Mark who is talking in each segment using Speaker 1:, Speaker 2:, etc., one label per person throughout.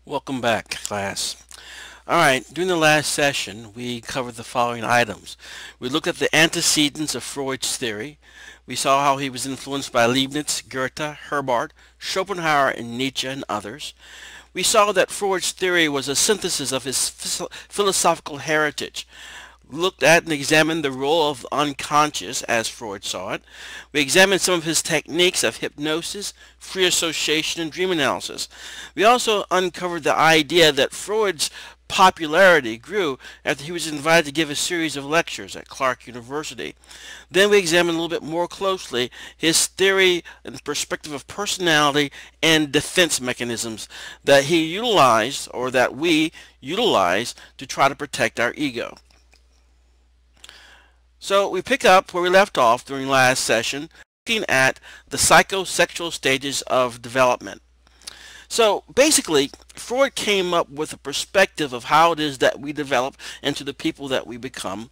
Speaker 1: Welcome back, class. Alright, during the last session, we covered the following items. We looked at the antecedents of Freud's theory. We saw how he was influenced by Leibniz, Goethe, Herbart, Schopenhauer, and Nietzsche, and others. We saw that Freud's theory was a synthesis of his philosophical heritage. Looked at and examined the role of the unconscious as Freud saw it. We examined some of his techniques of hypnosis, free association, and dream analysis. We also uncovered the idea that Freud's popularity grew after he was invited to give a series of lectures at Clark University. Then we examined a little bit more closely his theory and perspective of personality and defense mechanisms that he utilized, or that we utilize, to try to protect our ego. So we pick up where we left off during last session, looking at the psychosexual stages of development. So basically, Freud came up with a perspective of how it is that we develop into the people that we become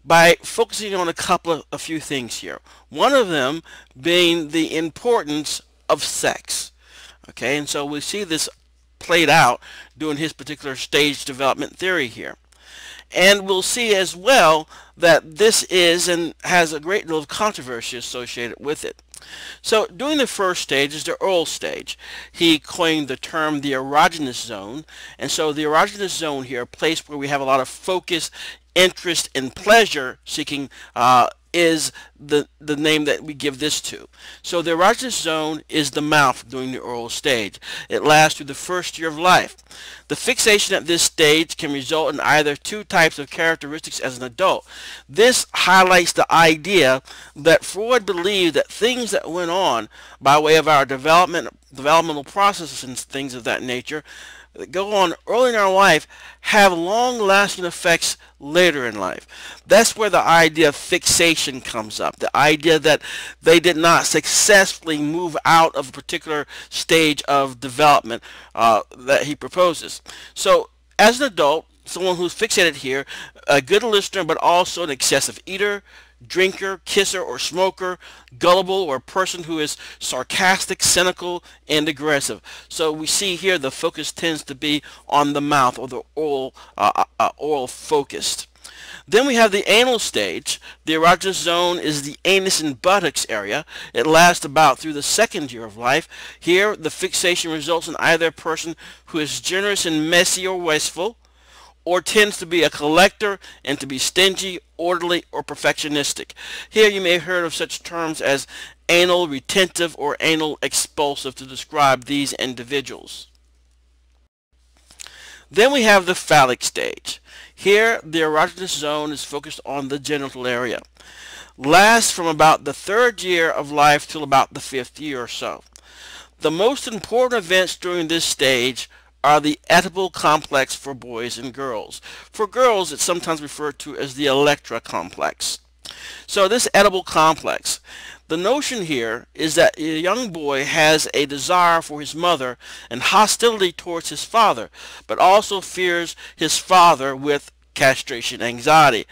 Speaker 1: by focusing on a few things here. One of them being the importance of sex. Okay, and so we see this played out during his particular stage development theory here. And we'll see as well that this is and has a great deal of controversy associated with it. So during the first stage is the oral stage. He coined the term the erogenous zone. And so the erogenous zone here, a place where we have a lot of focus, interest, and pleasure seeking is the name that we give this to. So the erogenous zone is the mouth during the oral stage. It lasts through the first year of life. The fixation at this stage can result in either two types of characteristics as an adult. This highlights the idea that Freud believed that things that went on by way of our developmental processes and things of that nature that go on early in our life have long-lasting effects later in life. That's where the idea of fixation comes up. The idea that they did not successfully move out of a particular stage of development that he proposes. So as an adult, someone who's fixated here, a good listener but also an excessive eater, drinker, kisser, or smoker, gullible, or a person who is sarcastic, cynical, and aggressive. So we see here the focus tends to be on the mouth, or the oral focused. Then we have the anal stage. The erogenous zone is the anus and buttocks area. It lasts about through the second year of life. Here the fixation results in either a person who is generous and messy or wasteful, or tends to be a collector and to be stingy, orderly, or perfectionistic. Here you may have heard of such terms as anal retentive or anal expulsive to describe these individuals. Then we have the phallic stage. Here the erogenous zone is focused on the genital area. Lasts from about the third year of life till about the fifth year or so. The most important events during this stage are the Oedipal complex for boys and girls. For girls, it's sometimes referred to as the Electra complex. So this Oedipal complex, the notion here is that a young boy has a desire for his mother and hostility towards his father, but also fears his father with castration anxiety.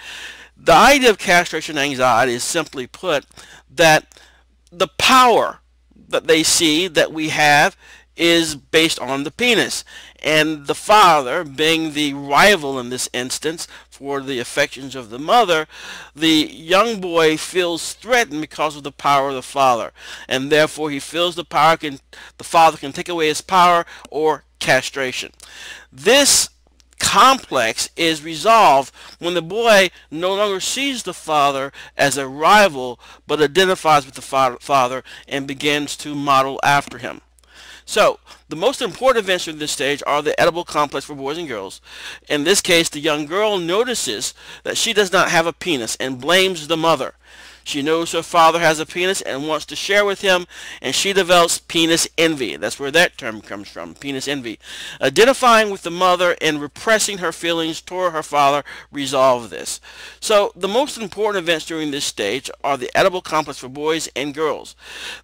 Speaker 1: The idea of castration anxiety is, simply put, that the power that they see that we have is based on the penis, and the father being the rival in this instance for the affections of the mother, the young boy feels threatened because of the power of the father, and therefore he feels the father can take away his power, or castration. This complex is resolved when the boy no longer sees the father as a rival but identifies with the father and begins to model after him. So, the most important events in this stage are the Oedipal complex for boys and girls. In this case, the young girl notices that she does not have a penis and blames the mother. She knows her father has a penis and wants to share with him, and she develops penis envy. That's where that term comes from, penis envy. Identifying with the mother and repressing her feelings toward her father resolve this. So the most important events during this stage are the Oedipal complex for boys and girls.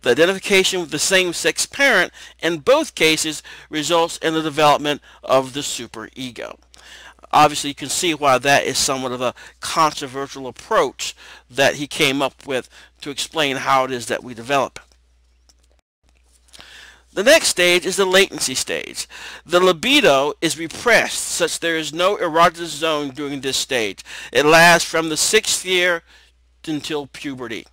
Speaker 1: The identification with the same-sex parent in both cases results in the development of the superego. Obviously, you can see why that is somewhat of a controversial approach that he came up with to explain how it is that we develop. The next stage is the latency stage. The libido is repressed such there is no erogenous zone during this stage. It lasts from the 6th year until puberty.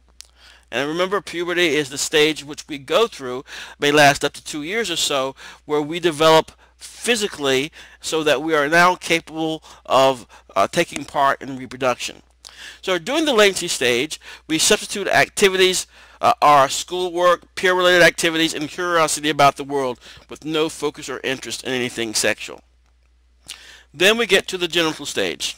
Speaker 1: And remember, puberty is the stage which we go through, may last up to 2 years or so, where we develop physically so that we are now capable of taking part in reproduction. So during the latency stage, we substitute activities, our schoolwork, peer-related activities, and curiosity about the world with no focus or interest in anything sexual. Then we get to the genital stage.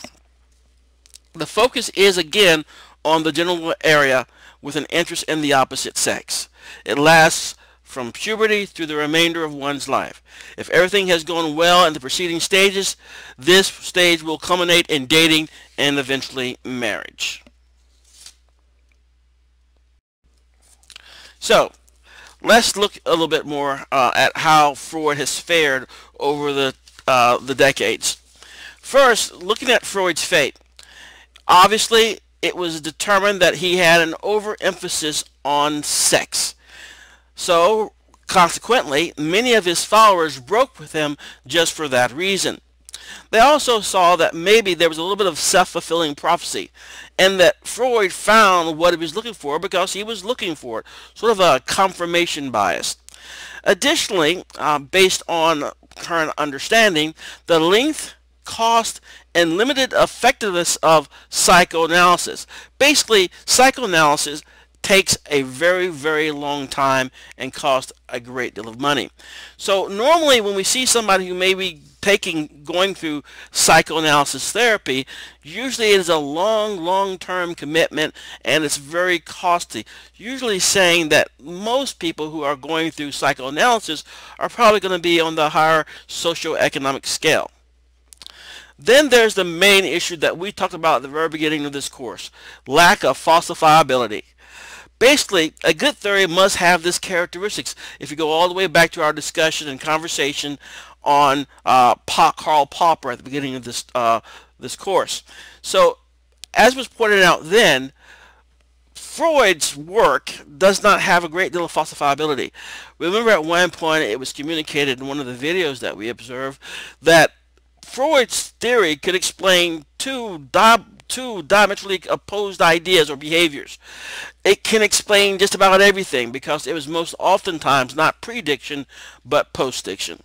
Speaker 1: The focus is again on the genital area with an interest in the opposite sex. It lasts from puberty through the remainder of one's life. If everything has gone well in the preceding stages, this stage will culminate in dating and eventually marriage. So, let's look a little bit more at how Freud has fared over the decades. First, looking at Freud's fate. Obviously, it was determined that he had an overemphasis on sex. So, consequently, many of his followers broke with him just for that reason. They also saw that maybe there was a little bit of self-fulfilling prophecy, and that Freud found what he was looking for because he was looking for it, sort of a confirmation bias. Additionally, based on current understanding, the length, cost, and limited effectiveness of psychoanalysis. Basically, psychoanalysis takes a very, very long time and costs a great deal of money. So normally when we see somebody who may be going through psychoanalysis therapy, usually it is a long-term commitment and it's very costly. Usually saying that most people who are going through psychoanalysis are probably going to be on the higher socioeconomic scale. Then there's the main issue that we talked about at the very beginning of this course, lack of falsifiability. Basically, a good theory must have this characteristics. If you go all the way back to our discussion and conversation on Karl Popper at the beginning of this course. So, as was pointed out then, Freud's work does not have a great deal of falsifiability. Remember at one point it was communicated in one of the videos that we observed that Freud's theory could explain two diametrically opposed ideas or behaviors. It can explain just about everything because it was most oftentimes not prediction but postdiction.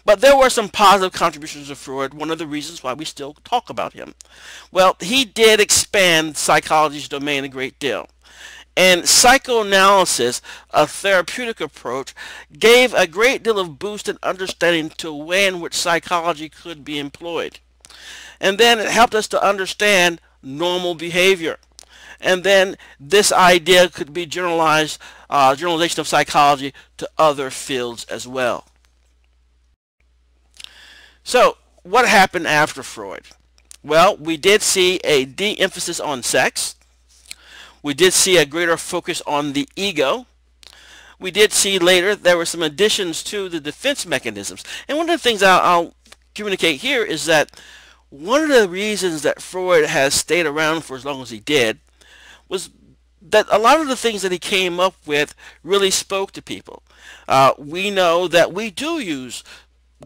Speaker 1: But there were some positive contributions of Freud, one of the reasons why we still talk about him. Well, he did expand psychology's domain a great deal. And psychoanalysis, a therapeutic approach, gave a great deal of boost in understanding to the way in which psychology could be employed. And then it helped us to understand normal behavior. And then this idea could be generalization of psychology to other fields as well. So, what happened after Freud? Well, we did see a de-emphasis on sex. We did see a greater focus on the ego. We did see later there were some additions to the defense mechanisms. And one of the things I'll communicate here is that one of the reasons that Freud has stayed around for as long as he did was that a lot of the things that he came up with really spoke to people. We know that we do use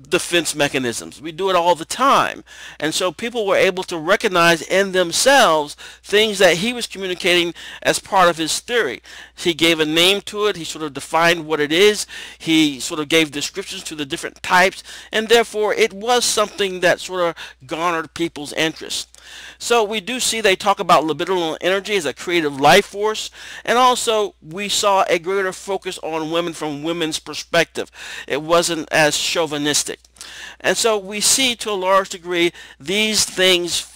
Speaker 1: defense mechanisms. We do it all the time. And so people were able to recognize in themselves things that he was communicating as part of his theory. He gave a name to it. He sort of defined what it is. He sort of gave descriptions to the different types. And therefore, it was something that sort of garnered people's interest. So we do see they talk about libidinal energy as a creative life force, and also we saw a greater focus on women from women's perspective. It wasn't as chauvinistic. And so we see to a large degree these things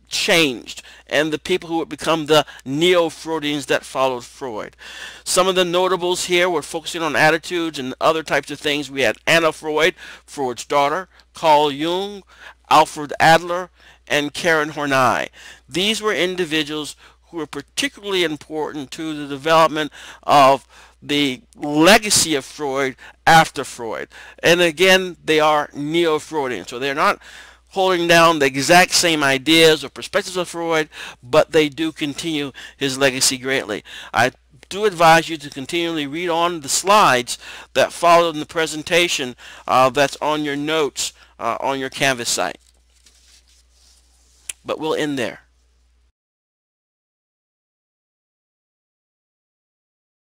Speaker 1: changed, and the people who would become the neo-Freudians that followed Freud. Some of the notables here were focusing on attitudes and other types of things. We had Anna Freud, Freud's daughter, Carl Jung, Alfred Adler, and Karen Horney. These were individuals who were particularly important to the development of the legacy of Freud after Freud. And again, they are neo-Freudian, so they're not holding down the exact same ideas or perspectives of Freud, but they do continue his legacy greatly. I do advise you to continually read on the slides that follow in the presentation that's on your notes on your Canvas site. But we'll end there.